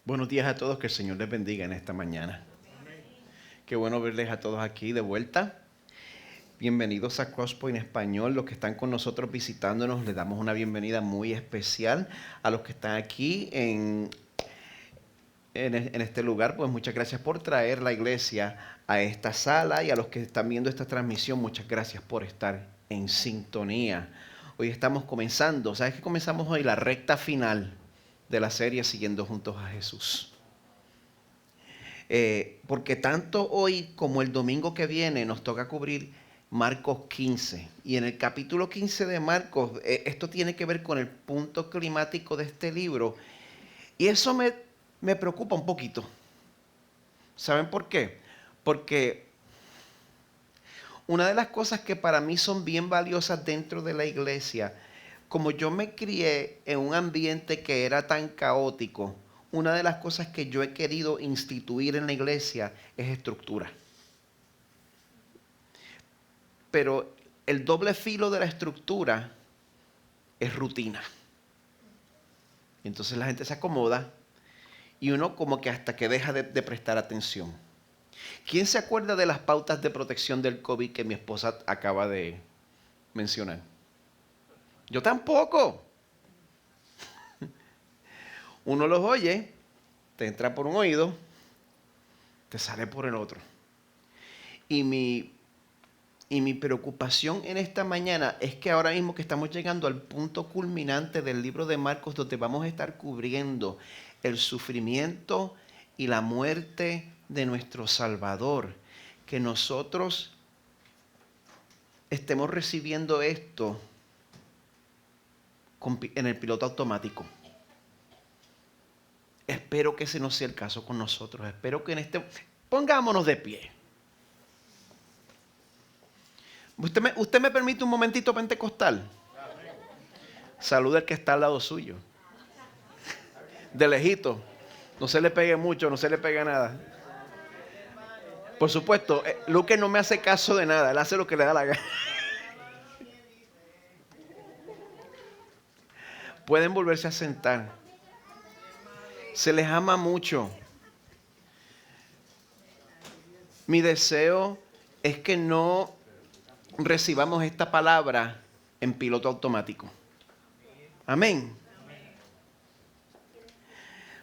Buenos días a todos, que el Señor les bendiga en esta mañana. Qué bueno verles a todos aquí de vuelta. Bienvenidos a Crosspoint Español. Los que están con nosotros visitándonos, les damos una bienvenida muy especial. A los que están aquí en este lugar, pues muchas gracias por traer la iglesia a esta sala, y a los que están viendo esta transmisión, muchas gracias por estar en sintonía. Hoy estamos comenzando, ¿sabes qué? Comenzamos hoy la recta final de la serie Siguiendo Juntos a Jesús. Porque tanto hoy como el domingo que viene nos toca cubrir Marcos 15. Y en el capítulo 15 de Marcos, esto tiene que ver con el punto climático de este libro. Y eso me preocupa un poquito. ¿Saben por qué? Porque una de las cosas que para mí son bien valiosas dentro de la iglesia, como yo me crié en un ambiente que era tan caótico, una de las cosas que yo he querido instituir en la iglesia es estructura. Pero el doble filo de la estructura es rutina. Entonces la gente se acomoda y uno como que hasta que deja de prestar atención. ¿Quién se acuerda de las pautas de protección del COVID que mi esposa acaba de mencionar? Yo tampoco. Uno los oye, te entra por un oído, te sale por el otro. Y mi preocupación en esta mañana es que ahora mismo que estamos llegando al punto culminante del libro de Marcos, donde vamos a estar cubriendo el sufrimiento y la muerte de nuestro Salvador, que nosotros estemos recibiendo esto en el piloto automático. Espero que ese no sea el caso con nosotros. Espero que pongámonos de pie. ¿Usted me permite un momentito pentecostal? Saluda al que está al lado suyo. De lejito. No se le pegue mucho, no se le pegue nada. Por supuesto, Luque no me hace caso de nada. Él hace lo que le da la gana. Pueden volverse a sentar. Se les ama mucho. Mi deseo es que no recibamos esta palabra en piloto automático. Amén.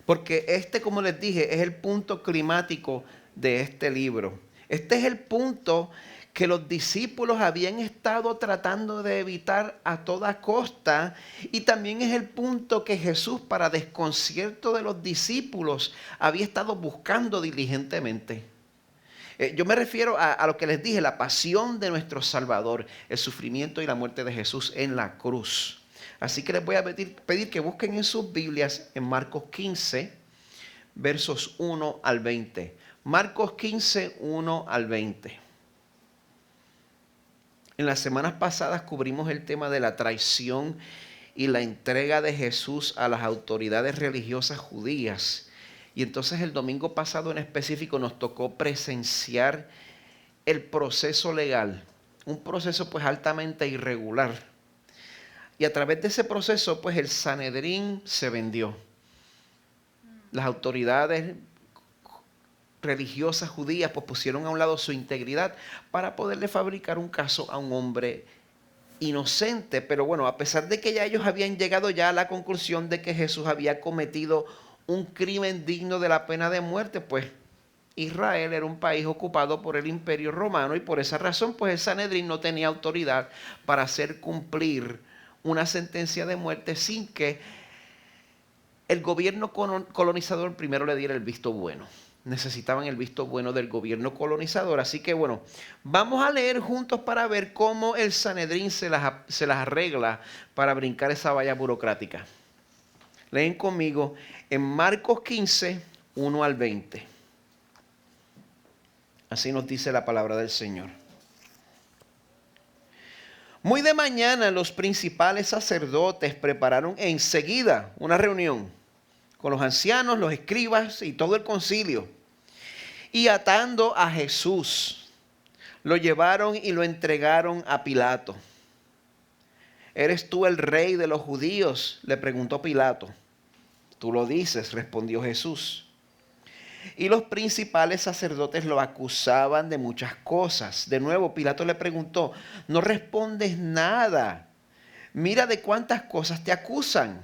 Porque como les dije, es el punto climático de este libro. Este es el punto que los discípulos habían estado tratando de evitar a toda costa, y también es el punto que Jesús, para desconcierto de los discípulos, había estado buscando diligentemente. Yo me refiero a lo que les dije, la pasión de nuestro Salvador, el sufrimiento y la muerte de Jesús en la cruz. Así que les voy a pedir que busquen en sus Biblias en Marcos 15, versos 1 al 20. Marcos 15, 1 al 20. En las semanas pasadas cubrimos el tema de la traición y la entrega de Jesús a las autoridades religiosas judías. Y entonces el domingo pasado en específico nos tocó presenciar el proceso legal, un proceso pues altamente irregular. Y a través de ese proceso pues el Sanedrín se vendió. Las autoridades religiosas judías pues pusieron a un lado su integridad para poderle fabricar un caso a un hombre inocente. Pero bueno, a pesar de que ya ellos habían llegado ya a la conclusión de que Jesús había cometido un crimen digno de la pena de muerte, pues Israel era un país ocupado por el Imperio Romano, y por esa razón pues el Sanedrín no tenía autoridad para hacer cumplir una sentencia de muerte sin que el gobierno colonizador primero le diera el visto bueno. Necesitaban el visto bueno del gobierno colonizador. Así que bueno, vamos a leer juntos para ver cómo el Sanedrín se las arregla para brincar esa valla burocrática. Leen conmigo en Marcos 15, 1 al 20. Así nos dice la palabra del Señor. Muy de mañana los principales sacerdotes prepararon enseguida una reunión con los ancianos, los escribas y todo el concilio. Y atando a Jesús, lo llevaron y lo entregaron a Pilato. ¿Eres tú el rey de los judíos?, le preguntó Pilato. Tú lo dices, respondió Jesús. Y los principales sacerdotes lo acusaban de muchas cosas. De nuevo, Pilato le preguntó, ¿no respondes nada? Mira de cuántas cosas te acusan.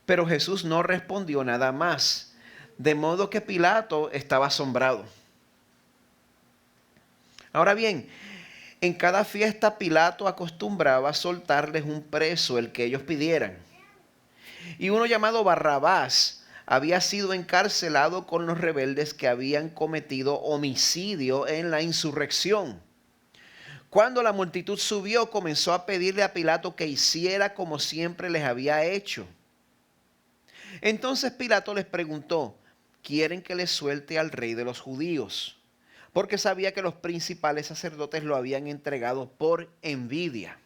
Pero Jesús no respondió nada más. De modo que Pilato estaba asombrado. Ahora bien, en cada fiesta Pilato acostumbraba a soltarles un preso, el que ellos pidieran. Y uno llamado Barrabás había sido encarcelado con los rebeldes que habían cometido homicidio en la insurrección. Cuando la multitud subió, comenzó a pedirle a Pilato que hiciera como siempre les había hecho. Entonces Pilato les preguntó, ¿quieren que les suelte al rey de los judíos? Porque sabía que los principales sacerdotes lo habían entregado por envidia.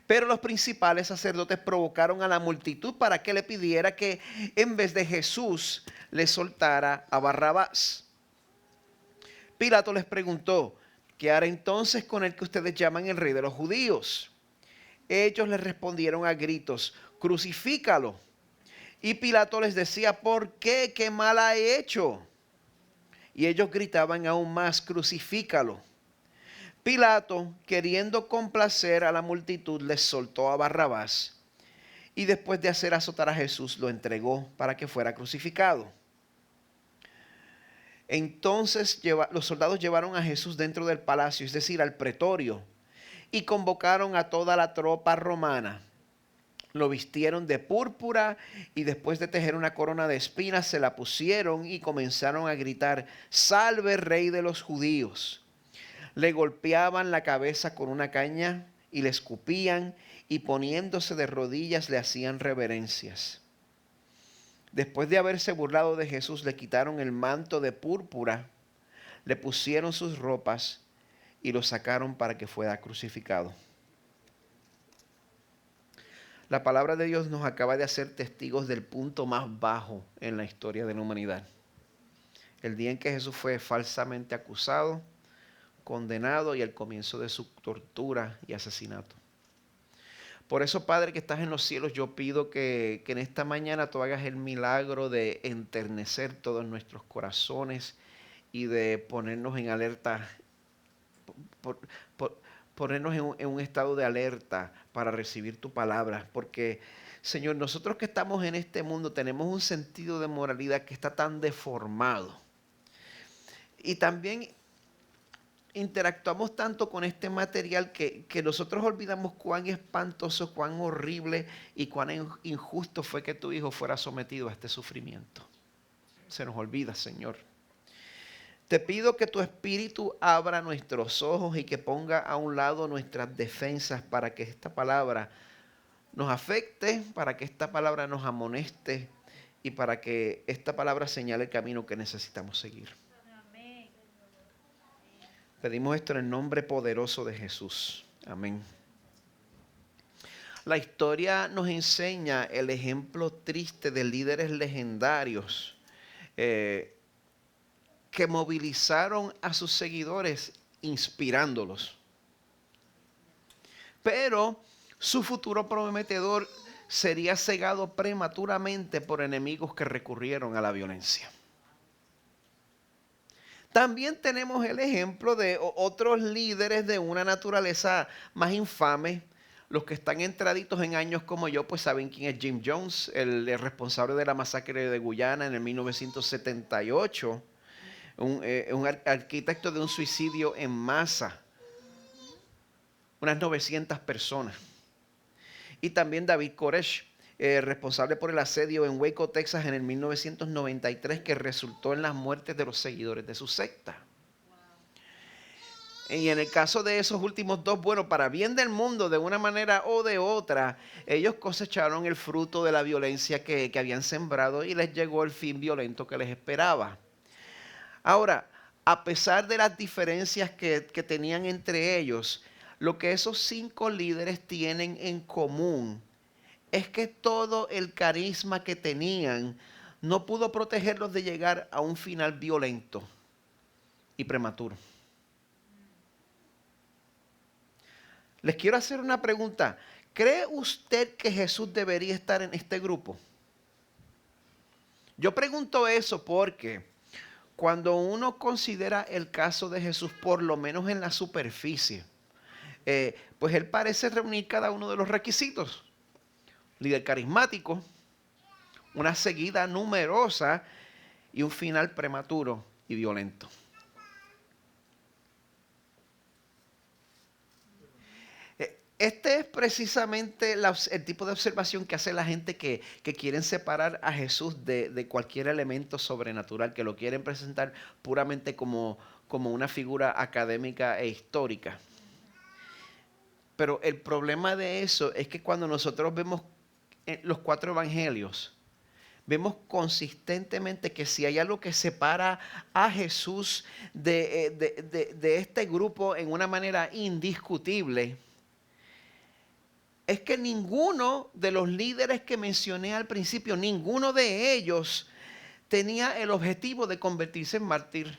Pero los principales sacerdotes provocaron a la multitud para que le pidiera que en vez de Jesús le soltara a Barrabás. Pilato les preguntó, ¿qué hará entonces con el que ustedes llaman el rey de los judíos? Ellos le respondieron a gritos, crucifícalo. Y Pilato les decía, ¿por qué? ¿Qué mal ha hecho? Y ellos gritaban aún más, crucifícalo. Pilato, queriendo complacer a la multitud, les soltó a Barrabás y después de hacer azotar a Jesús, lo entregó para que fuera crucificado. Entonces los soldados llevaron a Jesús dentro del palacio, es decir, al pretorio, y convocaron a toda la tropa romana. Lo vistieron de púrpura y después de tejer una corona de espinas se la pusieron y comenzaron a gritar, «Salve, Rey de los judíos». Le golpeaban la cabeza con una caña y le escupían y poniéndose de rodillas le hacían reverencias. Después de haberse burlado de Jesús, le quitaron el manto de púrpura, le pusieron sus ropas y lo sacaron para que fuera crucificado. La palabra de Dios nos acaba de hacer testigos del punto más bajo en la historia de la humanidad. El día en que Jesús fue falsamente acusado, condenado y el comienzo de su tortura y asesinato. Por eso, Padre que estás en los cielos, yo pido que en esta mañana tú hagas el milagro de enternecer todos nuestros corazones y de ponernos en alerta, ponernos en un estado de alerta para recibir tu palabra. Porque, Señor, nosotros que estamos en este mundo tenemos un sentido de moralidad que está tan deformado. Y también interactuamos tanto con este material que nosotros olvidamos cuán espantoso, cuán horrible y cuán injusto fue que tu Hijo fuera sometido a este sufrimiento. Se nos olvida, Señor. Te pido que tu Espíritu abra nuestros ojos y que ponga a un lado nuestras defensas para que esta palabra nos afecte, para que esta palabra nos amoneste y para que esta palabra señale el camino que necesitamos seguir. Pedimos esto en el nombre poderoso de Jesús. Amén. La historia nos enseña el ejemplo triste de líderes legendarios que movilizaron a sus seguidores inspirándolos. Pero su futuro prometedor sería cegado prematuramente por enemigos que recurrieron a la violencia. También tenemos el ejemplo de otros líderes de una naturaleza más infame. Los que están entraditos en años como yo, pues saben quién es Jim Jones, el responsable de la masacre de Guyana en el 1978. Un arquitecto de un suicidio en masa. Unas 900 personas. Y también David Koresh, responsable por el asedio en Waco, Texas en el 1993 que resultó en las muertes de los seguidores de su secta. Wow. Y en el caso de esos últimos dos, bueno, para bien del mundo, de una manera o de otra, ellos cosecharon el fruto de la violencia que habían sembrado y les llegó el fin violento que les esperaba. Ahora, a pesar de las diferencias que tenían entre ellos, lo que esos 5 líderes tienen en común es que todo el carisma que tenían no pudo protegerlos de llegar a un final violento y prematuro. Les quiero hacer una pregunta. ¿Cree usted que Jesús debería estar en este grupo? Yo pregunto eso porque cuando uno considera el caso de Jesús, por lo menos en la superficie, pues él parece reunir cada uno de los requisitos. Líder carismático, una seguida numerosa y un final prematuro y violento. Este es precisamente el tipo de observación que hace la gente que quieren separar a Jesús de cualquier elemento sobrenatural, que lo quieren presentar puramente como una figura académica e histórica. Pero el problema de eso es que cuando nosotros vemos los 4 evangelios, vemos consistentemente que si hay algo que separa a Jesús de este grupo en una manera indiscutible, es que ninguno de los líderes que mencioné al principio, ninguno de ellos tenía el objetivo de convertirse en mártir.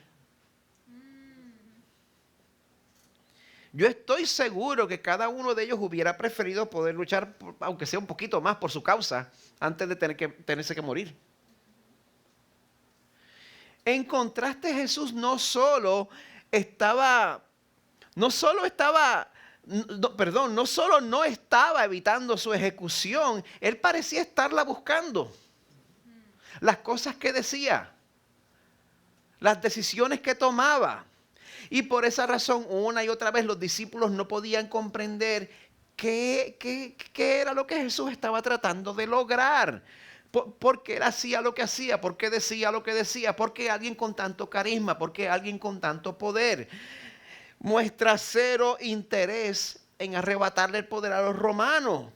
Yo estoy seguro que cada uno de ellos hubiera preferido poder luchar, aunque sea un poquito más, por su causa, antes de tenerse que morir. En contraste, Jesús no solo no estaba evitando su ejecución, él parecía estarla buscando. Las cosas que decía, las decisiones que tomaba. Y por esa razón, una y otra vez, los discípulos no podían comprender qué era lo que Jesús estaba tratando de lograr. ¿Por qué él hacía lo que hacía? ¿Por qué decía lo que decía? ¿Por qué alguien con tanto carisma? ¿Por qué alguien con tanto poder muestra cero interés en arrebatarle el poder a los romanos?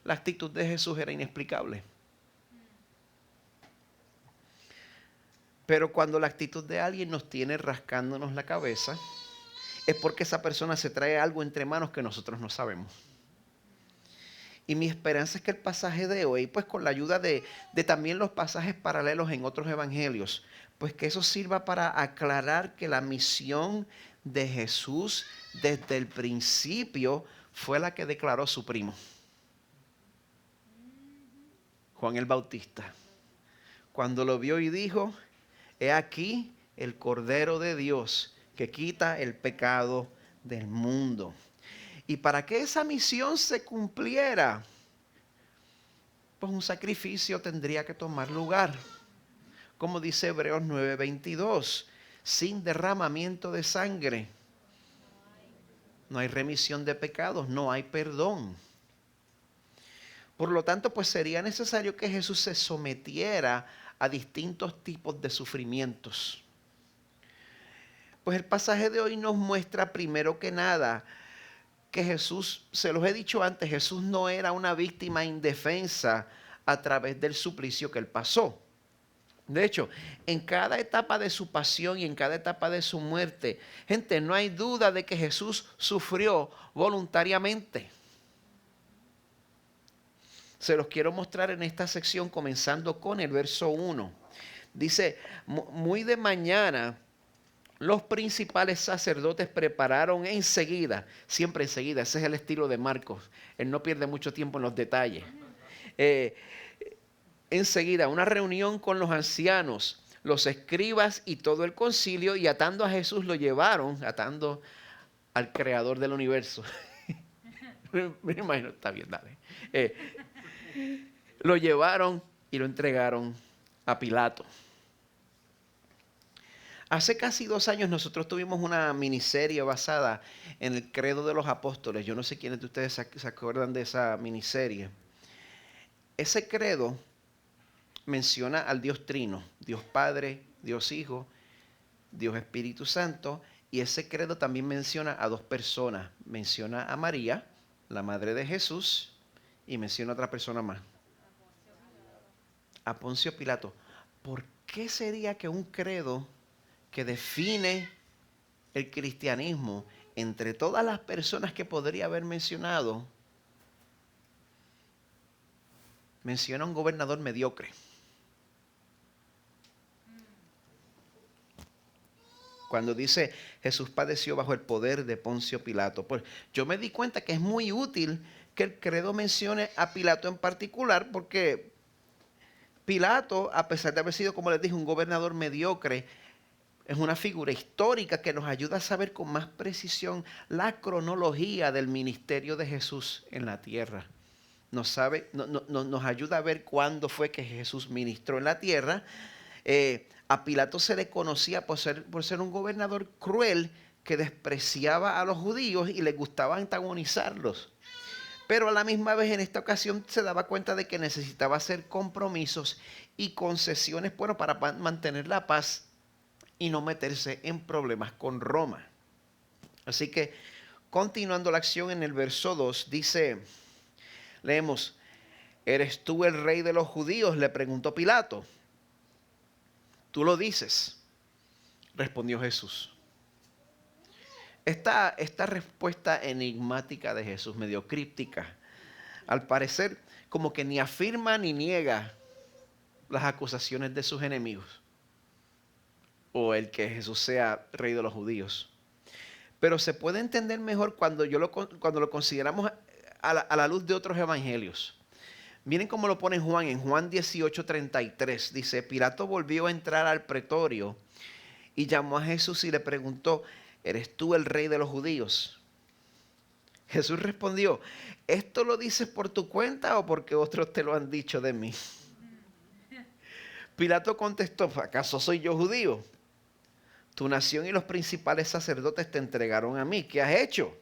La actitud de Jesús era inexplicable. Pero cuando la actitud de alguien nos tiene rascándonos la cabeza, es porque esa persona se trae algo entre manos que nosotros no sabemos. Y mi esperanza es que el pasaje de hoy, pues con la ayuda de también los pasajes paralelos en otros evangelios, pues que eso sirva para aclarar que la misión de Jesús desde el principio fue la que declaró su primo, Juan el Bautista. Cuando lo vio y dijo: he aquí el Cordero de Dios que quita el pecado del mundo. Y para que esa misión se cumpliera, pues un sacrificio tendría que tomar lugar. Como dice Hebreos 9:22, sin derramamiento de sangre no hay remisión de pecados, no hay perdón. Por lo tanto, pues sería necesario que Jesús se sometiera a distintos tipos de sufrimientos. Pues el pasaje de hoy nos muestra primero que nada que Jesús, se los he dicho antes, Jesús no era una víctima indefensa a través del suplicio que él pasó. De hecho, en cada etapa de su pasión y en cada etapa de su muerte, gente, no hay duda de que Jesús sufrió voluntariamente. Se los quiero mostrar en esta sección comenzando con el verso 1. Dice: muy de mañana los principales sacerdotes prepararon enseguida, siempre enseguida, ese es el estilo de Marcos, él no pierde mucho tiempo en los detalles. Enseguida una reunión con los ancianos, los escribas y todo el concilio, y atando a Jesús lo llevaron, atando al creador del universo. Me imagino, está bien, dale. Lo llevaron y lo entregaron a Pilato. Hace casi 2 años nosotros tuvimos una miniserie basada en el credo de los apóstoles. Yo no sé quiénes de ustedes se acuerdan de esa miniserie. Ese credo menciona al Dios Trino, Dios Padre, Dios Hijo, Dios Espíritu Santo, y ese credo también menciona a 2 personas. Menciona a María, la madre de Jesús, y menciona a otra persona más. A Poncio Pilato. ¿Por qué sería que un credo que define el cristianismo, entre todas las personas que podría haber mencionado, menciona a un gobernador mediocre? Cuando dice Jesús padeció bajo el poder de Poncio Pilato. Pues yo me di cuenta que es muy útil que el credo mencione a Pilato en particular, porque Pilato, a pesar de haber sido, como les dije, un gobernador mediocre, es una figura histórica que nos ayuda a saber con más precisión la cronología del ministerio de Jesús en la tierra. Nos ayuda a ver cuándo fue que Jesús ministró en la tierra. A Pilato se le conocía por ser un gobernador cruel que despreciaba a los judíos y le gustaba antagonizarlos. Pero a la misma vez en esta ocasión se daba cuenta de que necesitaba hacer compromisos y concesiones, bueno, para mantener la paz y no meterse en problemas con Roma. Así que, continuando la acción en el verso 2, leemos, ¿eres tú el rey de los judíos?, le preguntó Pilato. Tú lo dices, respondió Jesús. Esta respuesta enigmática de Jesús, medio críptica, al parecer como que ni afirma ni niega las acusaciones de sus enemigos o el que Jesús sea rey de los judíos. Pero se puede entender mejor cuando lo consideramos a la luz de otros evangelios. Miren cómo lo pone Juan en Juan 18:33. Dice, Pilato volvió a entrar al pretorio y llamó a Jesús y le preguntó, ¿eres tú el rey de los judíos? Jesús respondió, ¿esto lo dices por tu cuenta o porque otros te lo han dicho de mí? Pilato contestó, ¿acaso soy yo judío? Tu nación y los principales sacerdotes te entregaron a mí. ¿Qué has hecho?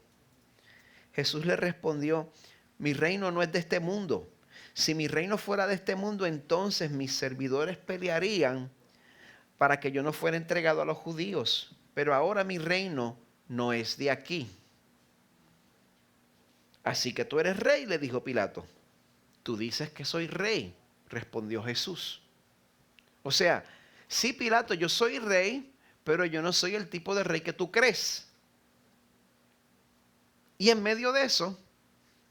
Jesús le respondió, mi reino no es de este mundo. Si mi reino fuera de este mundo, entonces mis servidores pelearían para que yo no fuera entregado a los judíos. Pero ahora mi reino no es de aquí. Así que tú eres rey, le dijo Pilato. Tú dices que soy rey, respondió Jesús. O sea, sí, Pilato, yo soy rey, pero yo no soy el tipo de rey que tú crees. Y en medio de eso,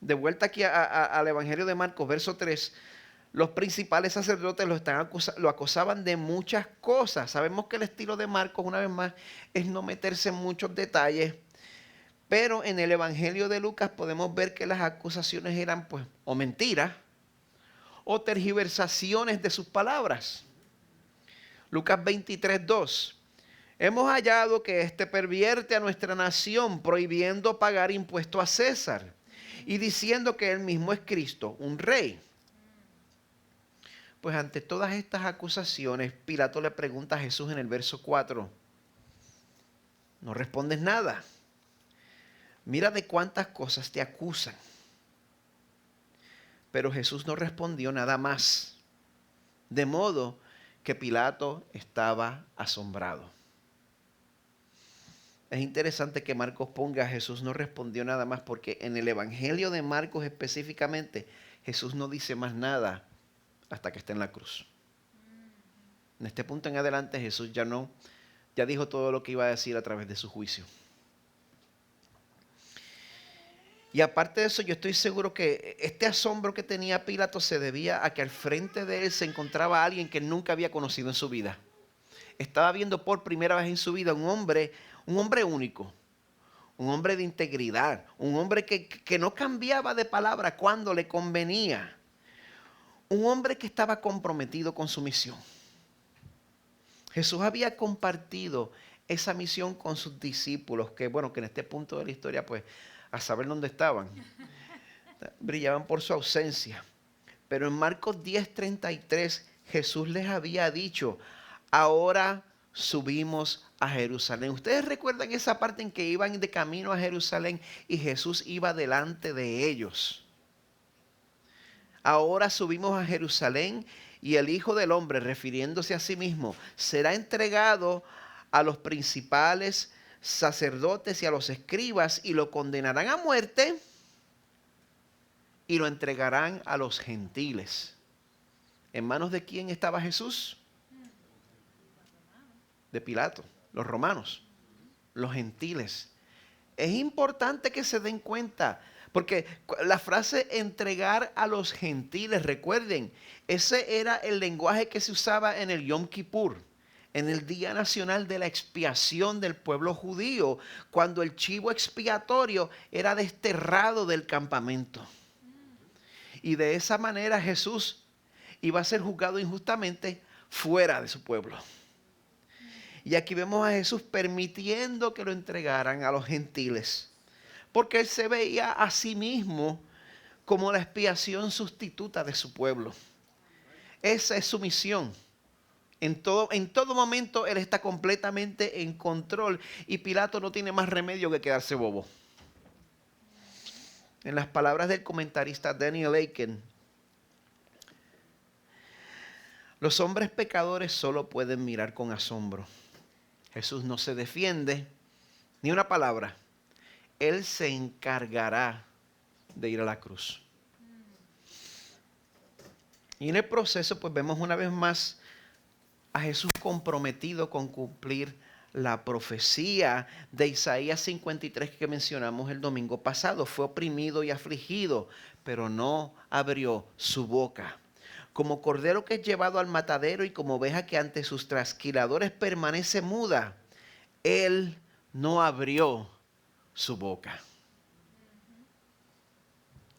de vuelta aquí al Evangelio de Marcos, verso 3, los principales sacerdotes lo acosaban de muchas cosas. Sabemos que el estilo de Marcos, una vez más, es no meterse en muchos detalles. Pero en el Evangelio de Lucas podemos ver que las acusaciones eran, pues, o mentiras, o tergiversaciones de sus palabras. Lucas 23:2. Hemos hallado que éste pervierte a nuestra nación, prohibiendo pagar impuesto a César y diciendo que él mismo es Cristo, un rey. Pues ante todas estas acusaciones, Pilato le pregunta a Jesús en el verso 4, no respondes nada. Mira de cuántas cosas te acusan. Pero Jesús no respondió nada más. De modo que Pilato estaba asombrado. Es interesante que Marcos ponga Jesús no respondió nada más, porque en el Evangelio de Marcos específicamente Jesús no dice más nada hasta que está en la cruz. En este punto en adelante Jesús ya dijo todo lo que iba a decir a través de su juicio. Y aparte de eso, yo estoy seguro que este asombro que tenía Pilato se debía a que al frente de él se encontraba alguien que nunca había conocido en su vida. Estaba viendo por primera vez en su vida un hombre único, un hombre de integridad, un hombre que no cambiaba de palabra cuando le convenía, un hombre que estaba comprometido con su misión. Jesús había compartido esa misión con sus discípulos, que en este punto de la historia, pues, a saber dónde estaban, brillaban por su ausencia. Pero en Marcos 10:33 Jesús les había dicho, ahora subimos a Jerusalén. ¿Ustedes recuerdan esa parte en que iban de camino a Jerusalén y Jesús iba delante de ellos? Ahora subimos a Jerusalén y el Hijo del Hombre, refiriéndose a sí mismo, será entregado a los principales sacerdotes y a los escribas y lo condenarán a muerte y lo entregarán a los gentiles. ¿En manos de quién estaba Jesús? De Pilato, los romanos, los gentiles. Es importante que se den cuenta, porque la frase entregar a los gentiles, recuerden, ese era el lenguaje que se usaba en el Yom Kippur. en el Día Nacional de la Expiación del pueblo judío, cuando el chivo expiatorio era desterrado del campamento. Y de esa manera Jesús iba a ser juzgado injustamente fuera de su pueblo. Y aquí vemos a Jesús permitiendo que lo entregaran a los gentiles, porque él se veía a sí mismo como la expiación sustituta de su pueblo. Esa es su misión. En todo momento él está completamente en control y Pilato no tiene más remedio que quedarse bobo. En las palabras del comentarista Daniel Aiken, los hombres pecadores solo pueden mirar con asombro. Jesús no se defiende ni una palabra. Él se encargará de ir a la cruz. Y en el proceso pues vemos una vez más a Jesús comprometido con cumplir la profecía de Isaías 53 que mencionamos el domingo pasado. Fue oprimido y afligido, pero no abrió su boca. Como cordero que es llevado al matadero y como oveja que ante sus trasquiladores permanece muda, él no abrió su boca.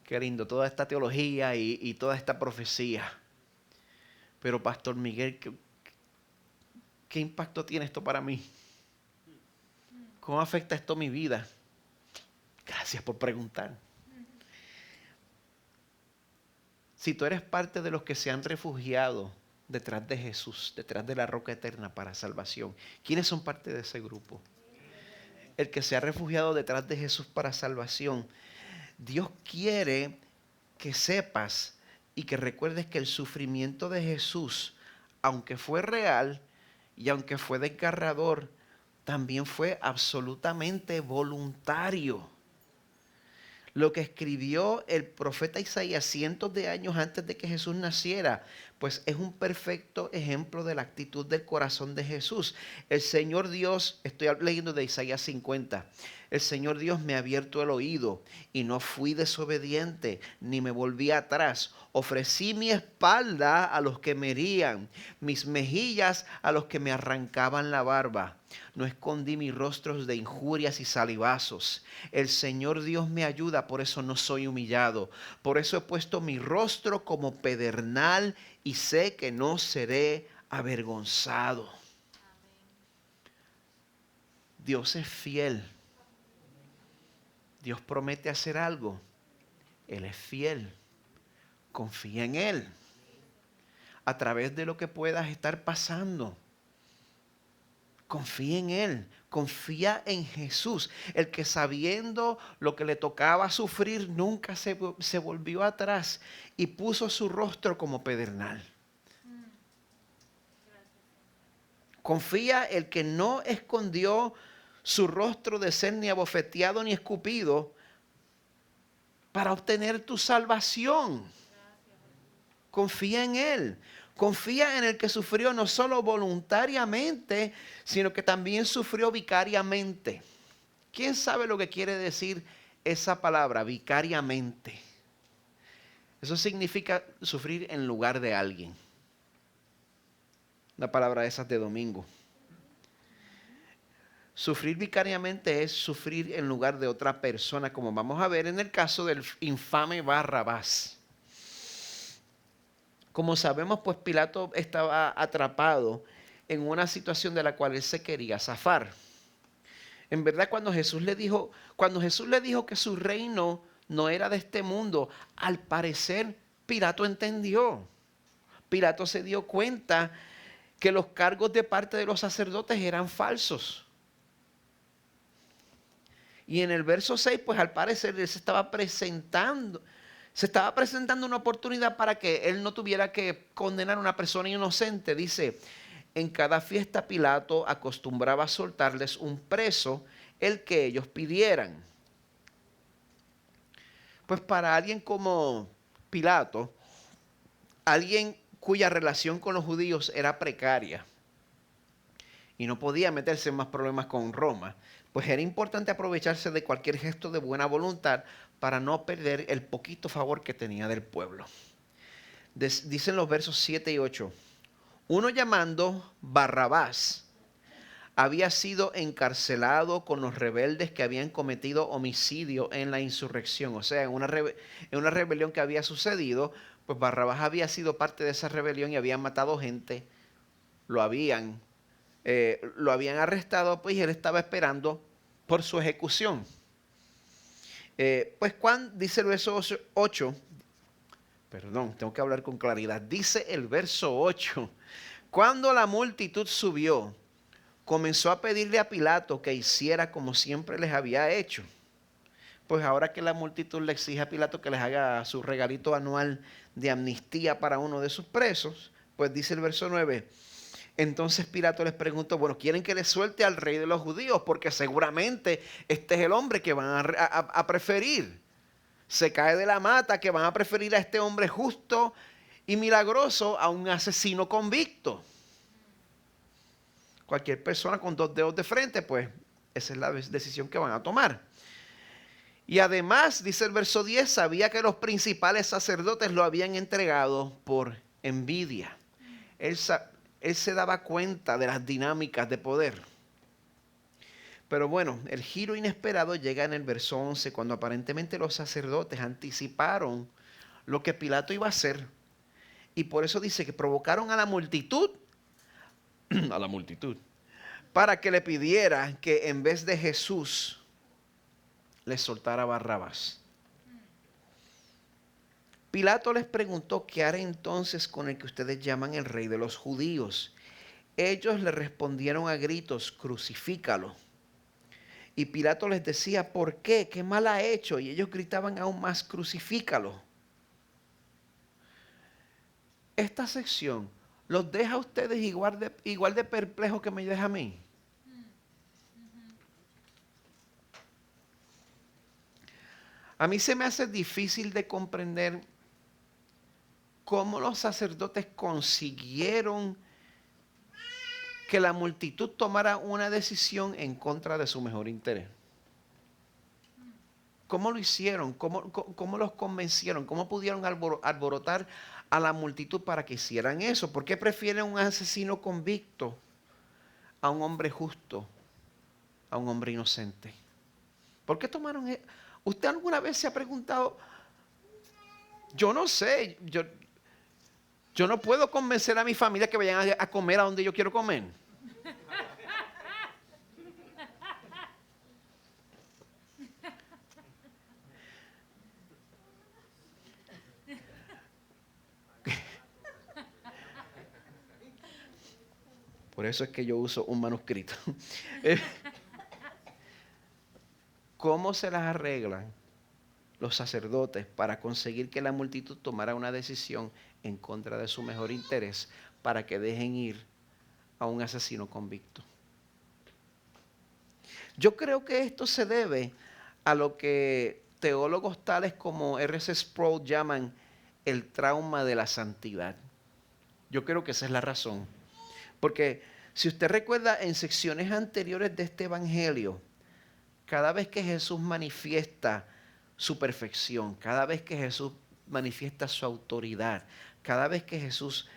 Qué lindo toda esta teología y toda esta profecía. Pero Pastor Miguel, ¿qué impacto tiene esto para mí? ¿Cómo afecta esto mi vida? Gracias por preguntar. Si tú eres parte de los que se han refugiado detrás de Jesús, detrás de la roca eterna para salvación, ¿quiénes son parte de ese grupo? El que se ha refugiado detrás de Jesús para salvación. Dios quiere que sepas y que recuerdes que el sufrimiento de Jesús, aunque fue real y aunque fue desgarrador, también fue absolutamente voluntario. Lo que escribió el profeta Isaías cientos de años antes de que Jesús naciera, pues es un perfecto ejemplo de la actitud del corazón de Jesús. El Señor Dios, estoy leyendo de Isaías 50, el Señor Dios me ha abierto el oído y no fui desobediente, ni me volví atrás. Ofrecí mi espalda a los que me herían, mis mejillas a los que me arrancaban la barba. No escondí mis rostros de injurias y salivazos. El Señor Dios me ayuda, por eso no soy humillado. Por eso he puesto mi rostro como pedernal y sé que no seré avergonzado. Dios es fiel. Dios promete hacer algo. Él es fiel. Confía en Él. A través de lo que puedas estar pasando. Confía en Él, confía en Jesús, el que sabiendo lo que le tocaba sufrir nunca se volvió atrás y puso su rostro como pedernal. Confía el que no escondió su rostro de ser ni abofeteado ni escupido para obtener tu salvación. Confía en Él. Confía en el que sufrió no solo voluntariamente, sino que también sufrió vicariamente. ¿Quién sabe lo que quiere decir esa palabra, vicariamente? Eso significa sufrir en lugar de alguien. Una palabra de esas de domingo. Sufrir vicariamente es sufrir en lugar de otra persona, como vamos a ver en el caso del infame Barrabás. Como sabemos, pues Pilato estaba atrapado en una situación de la cual él se quería zafar. En verdad, cuando Jesús le dijo que su reino no era de este mundo, al parecer Pilato entendió. Pilato se dio cuenta que los cargos de parte de los sacerdotes eran falsos. Y en el verso 6, pues al parecer él se estaba presentando una oportunidad para que él no tuviera que condenar a una persona inocente. Dice, en cada fiesta Pilato acostumbraba a soltarles un preso, el que ellos pidieran. Pues para alguien como Pilato, alguien cuya relación con los judíos era precaria y no podía meterse en más problemas con Roma, pues era importante aprovecharse de cualquier gesto de buena voluntad para no perder el poquito favor que tenía del pueblo. Dicen los versos 7 y 8. Uno llamando Barrabás había sido encarcelado con los rebeldes que habían cometido homicidio en la insurrección. O sea, en una rebelión que había sucedido, pues Barrabás había sido parte de esa rebelión y habían matado gente, lo habían, lo habían arrestado, pues y él estaba esperando por su ejecución. Pues Juan dice el verso 8, perdón, tengo que hablar con claridad, dice el verso 8, cuando la multitud subió, comenzó a pedirle a Pilato que hiciera como siempre les había hecho. Pues ahora que la multitud le exige a Pilato que les haga su regalito anual de amnistía para uno de sus presos, pues dice el verso 9, entonces Pilato les preguntó, bueno, ¿quieren que les suelte al rey de los judíos? Porque seguramente este es el hombre que van a preferir. Se cae de la mata que van a preferir a este hombre justo y milagroso a un asesino convicto. Cualquier persona con dos dedos de frente, pues esa es la decisión que van a tomar. Y además, dice el verso 10, sabía que los principales sacerdotes lo habían entregado por envidia. Él se daba cuenta de las dinámicas de poder. Pero bueno, el giro inesperado llega en el verso 11, cuando aparentemente los sacerdotes anticiparon lo que Pilato iba a hacer. Y por eso dice que provocaron a la multitud, para que le pidiera que en vez de Jesús les soltara Barrabás. Pilato les preguntó qué haré entonces con el que ustedes llaman el rey de los judíos. Ellos le respondieron a gritos, crucifícalo. Y Pilato les decía, ¿por qué? ¿Qué mal ha hecho? Y ellos gritaban aún más, crucifícalo. Esta sección los deja a ustedes igual de perplejos que me deja a mí. A mí se me hace difícil de comprender cómo los sacerdotes consiguieron que la multitud tomara una decisión en contra de su mejor interés. ¿Cómo lo hicieron? ¿Cómo los convencieron? ¿Cómo pudieron alborotar a la multitud para que hicieran eso? ¿Por qué prefieren un asesino convicto a un hombre justo, a un hombre inocente? ¿Por qué tomaron eso? ¿Usted alguna vez se ha preguntado? Yo no sé, yo no puedo convencer a mi familia que vayan a comer a donde yo quiero comer. Por eso es que yo uso un manuscrito. ¿Cómo se las arreglan los sacerdotes para conseguir que la multitud tomara una decisión en contra de su mejor interés para que dejen ir a un asesino convicto? Yo creo que esto se debe a lo que teólogos tales como R.C. Sproul llaman el trauma de la santidad. Yo creo que esa es la razón. Porque si usted recuerda en secciones anteriores de este evangelio, cada vez que Jesús manifiesta su perfección, cada vez que Jesús manifiesta su autoridad, cada vez que Jesús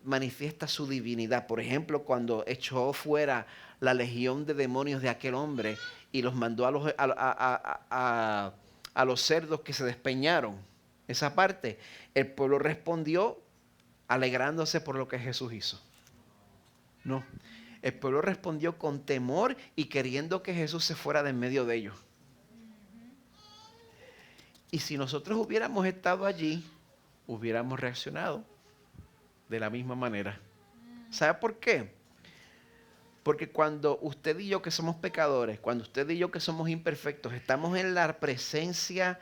manifiesta su divinidad, por ejemplo, cuando echó fuera la legión de demonios de aquel hombre y los mandó a los cerdos que se despeñaron, esa parte, el pueblo respondió alegrándose por lo que Jesús hizo. No, el pueblo respondió con temor y queriendo que Jesús se fuera de en medio de ellos. Y si nosotros hubiéramos estado allí, hubiéramos reaccionado de la misma manera. ¿Sabe por qué? Porque cuando usted y yo que somos pecadores, cuando usted y yo que somos imperfectos, estamos en la presencia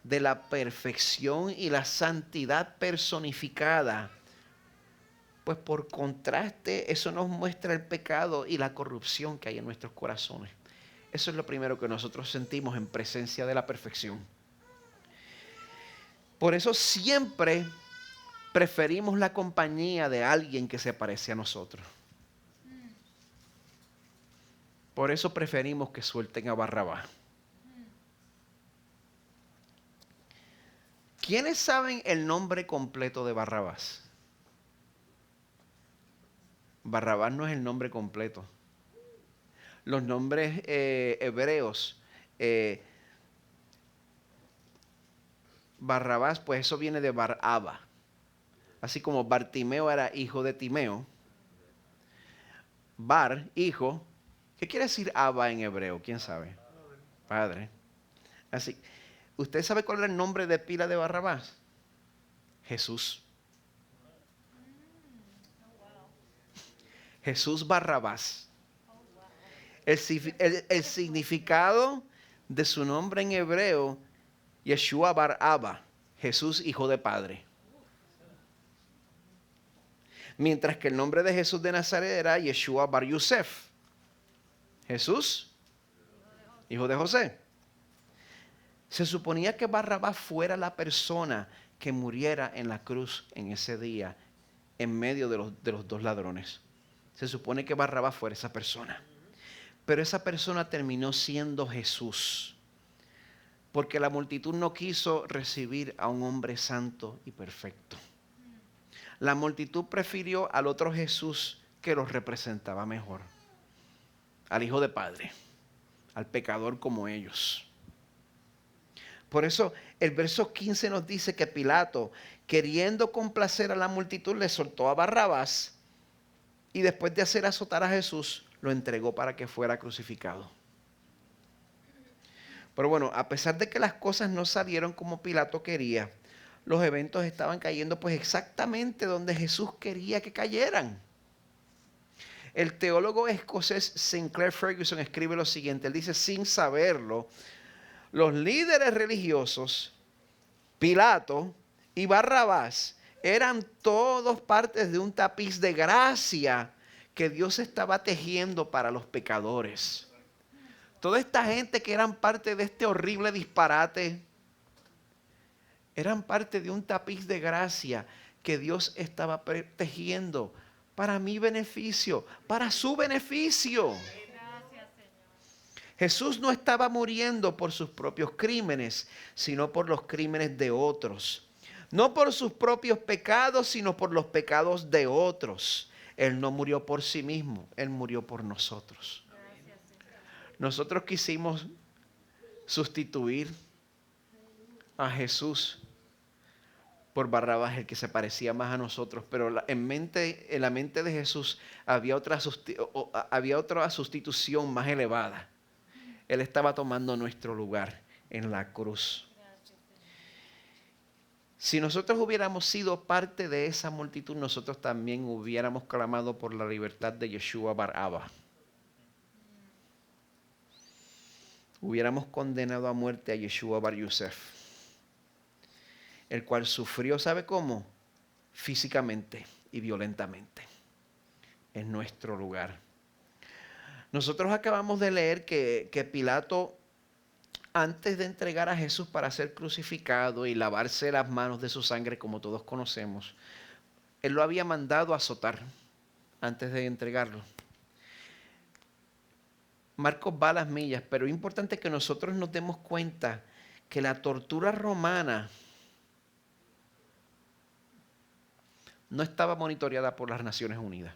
de la perfección y la santidad personificada, pues por contraste, eso nos muestra el pecado y la corrupción que hay en nuestros corazones. Eso es lo primero que nosotros sentimos en presencia de la perfección. Por eso siempre preferimos la compañía de alguien que se parece a nosotros. Por eso preferimos que suelten a Barrabás. ¿Quiénes saben el nombre completo de Barrabás? Barrabás no es el nombre completo. Los nombres hebreos, Barrabás, pues eso viene de Baraba. Así como Bartimeo era hijo de Timeo. Bar, hijo. ¿Qué quiere decir Abba en hebreo? ¿Quién sabe? Padre. Así. ¿Usted sabe cuál era el nombre de pila de Barrabás? Jesús. Jesús Barrabás. El significado de su nombre en hebreo, Yeshua Bar Abba, Jesús hijo de padre. Mientras que el nombre de Jesús de Nazaret era Yeshua Bar Yosef, Jesús hijo de José. Se suponía que Barrabás fuera la persona que muriera en la cruz en ese día, en medio de los dos ladrones. Se supone que Barrabás fuera esa persona. Pero esa persona terminó siendo Jesús, porque la multitud no quiso recibir a un hombre santo y perfecto. La multitud prefirió al otro Jesús que los representaba mejor, al hijo de padre, al pecador como ellos. Por eso el verso 15 nos dice que Pilato, queriendo complacer a la multitud, le soltó a Barrabás y después de hacer azotar a Jesús, lo entregó para que fuera crucificado. Pero bueno, a pesar de que las cosas no salieron como Pilato quería, los eventos estaban cayendo pues exactamente donde Jesús quería que cayeran. El teólogo escocés Sinclair Ferguson escribe lo siguiente, él dice, sin saberlo, los líderes religiosos, Pilato y Barrabás, eran todos partes de un tapiz de gracia que Dios estaba tejiendo para los pecadores. Toda esta gente que eran parte de este horrible disparate, eran parte de un tapiz de gracia que Dios estaba tejiendo para mi beneficio, para su beneficio. Gracias, Señor. Jesús no estaba muriendo por sus propios crímenes, sino por los crímenes de otros. No por sus propios pecados, sino por los pecados de otros. Él no murió por sí mismo, Él murió por nosotros. Gracias, Señor. Nosotros quisimos sustituir a Jesús por Barrabás, el que se parecía más a nosotros, pero en la mente de Jesús había otra sustitución más elevada. Él estaba tomando nuestro lugar en la cruz. Si nosotros hubiéramos sido parte de esa multitud, nosotros también hubiéramos clamado por la libertad de Yeshua Bar Abba. Hubiéramos condenado a muerte a Yeshua Bar Yosef, el cual sufrió, ¿sabe cómo? Físicamente y violentamente en nuestro lugar. Nosotros acabamos de leer que Pilato, antes de entregar a Jesús para ser crucificado y lavarse las manos de su sangre, como todos conocemos, él lo había mandado a azotar antes de entregarlo. Marcos va a las millas, pero es importante que nosotros nos demos cuenta que la tortura romana no estaba monitoreada por las Naciones Unidas.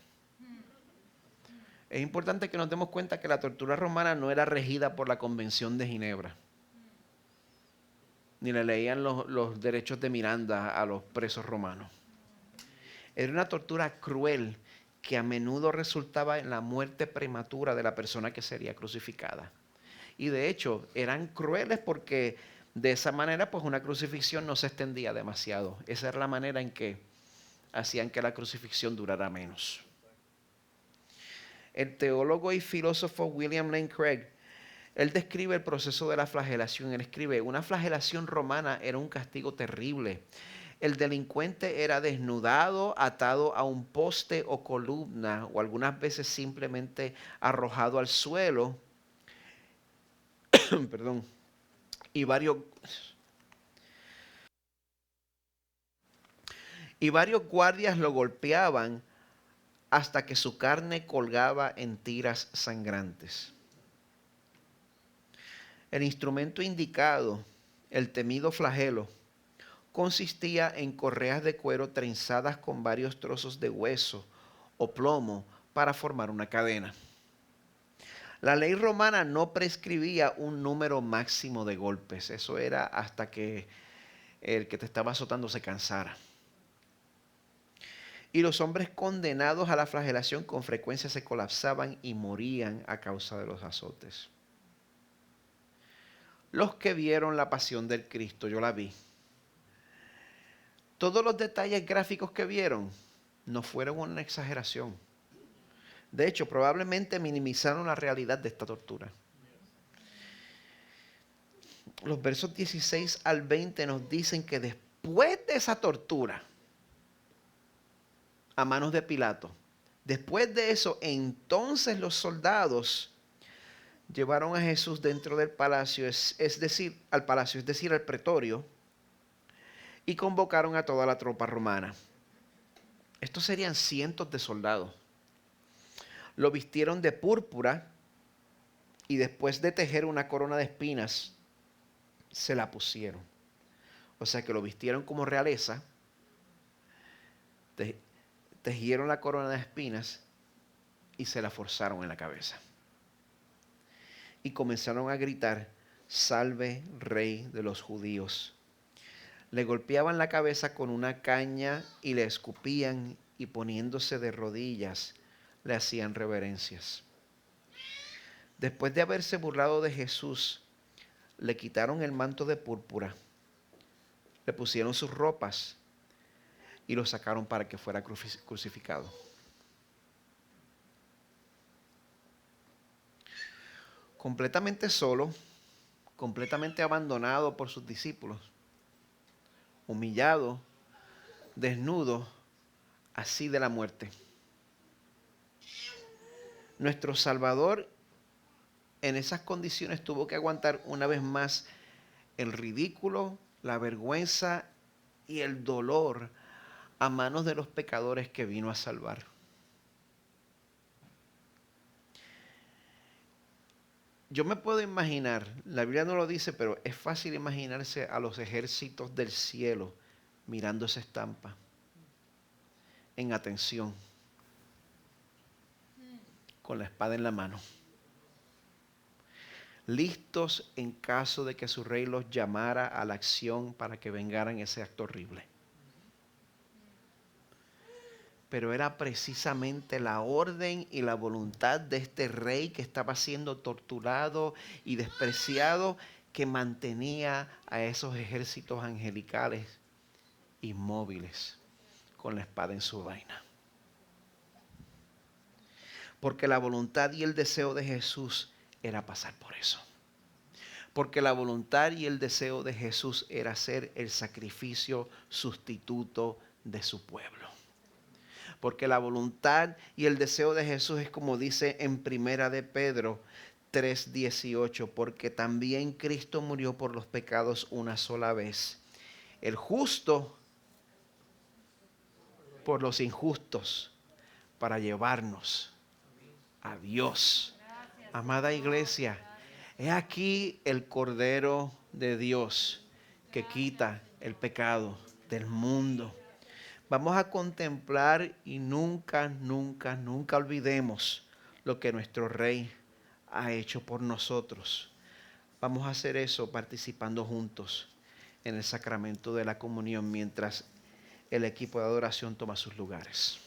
Es importante que nos demos cuenta que la tortura romana no era regida por la Convención de Ginebra, ni le leían los derechos de Miranda a los presos romanos. Era una tortura cruel que a menudo resultaba en la muerte prematura de la persona que sería crucificada. Y de hecho eran crueles porque de esa manera pues una crucifixión no se extendía demasiado. Esa era la manera en que hacían que la crucifixión durara menos. El teólogo y filósofo William Lane Craig, él describe el proceso de la flagelación. Él escribe, una flagelación romana era un castigo terrible. El delincuente era desnudado, atado a un poste o columna, o algunas veces simplemente arrojado al suelo. Perdón. Y varios guardias lo golpeaban hasta que su carne colgaba en tiras sangrantes. El instrumento indicado, el temido flagelo, consistía en correas de cuero trenzadas con varios trozos de hueso o plomo para formar una cadena. La ley romana no prescribía un número máximo de golpes. Eso era hasta que el que te estaba azotando se cansara. Y los hombres condenados a la flagelación con frecuencia se colapsaban y morían a causa de los azotes. Los que vieron la pasión del Cristo, yo la vi. Todos los detalles gráficos que vieron no fueron una exageración. De hecho, probablemente minimizaron la realidad de esta tortura. Los versos 16 al 20 nos dicen que después de esa tortura a manos de Pilato, después de eso, entonces los soldados llevaron a Jesús dentro del palacio, es decir, al palacio, es decir, al pretorio, y convocaron a toda la tropa romana. Estos serían cientos de soldados. Lo vistieron de púrpura y después de tejer una corona de espinas, se la pusieron. O sea que lo vistieron como realeza, tejieron la corona de espinas y se la forzaron en la cabeza. Y comenzaron a gritar: salve, rey de los judíos. Le golpeaban la cabeza con una caña y le escupían, y poniéndose de rodillas le hacían reverencias. Después de haberse burlado de Jesús, le quitaron el manto de púrpura, le pusieron sus ropas y lo sacaron para que fuera crucificado. Completamente solo, completamente abandonado por sus discípulos, humillado, desnudo, así de la muerte. Nuestro Salvador en esas condiciones tuvo que aguantar una vez más el ridículo, la vergüenza y el dolor a manos de los pecadores que vino a salvar. Yo me puedo imaginar, la Biblia no lo dice, pero es fácil imaginarse a los ejércitos del cielo mirando esa estampa en atención, con la espada en la mano, listos en caso de que su rey los llamara a la acción para que vengaran ese acto horrible. Pero era precisamente la orden y la voluntad de este rey que estaba siendo torturado y despreciado que mantenía a esos ejércitos angelicales inmóviles con la espada en su vaina. Porque la voluntad y el deseo de Jesús era pasar por eso. Porque la voluntad y el deseo de Jesús era ser el sacrificio sustituto de su pueblo. Porque la voluntad y el deseo de Jesús es como dice en Primera de Pedro 3:18, porque también Cristo murió por los pecados una sola vez, el justo por los injustos, para llevarnos a Dios. Amada iglesia, he aquí el Cordero de Dios que quita el pecado del mundo. Vamos a contemplar y nunca, nunca, nunca olvidemos lo que nuestro Rey ha hecho por nosotros. Vamos a hacer eso participando juntos en el sacramento de la comunión mientras el equipo de adoración toma sus lugares.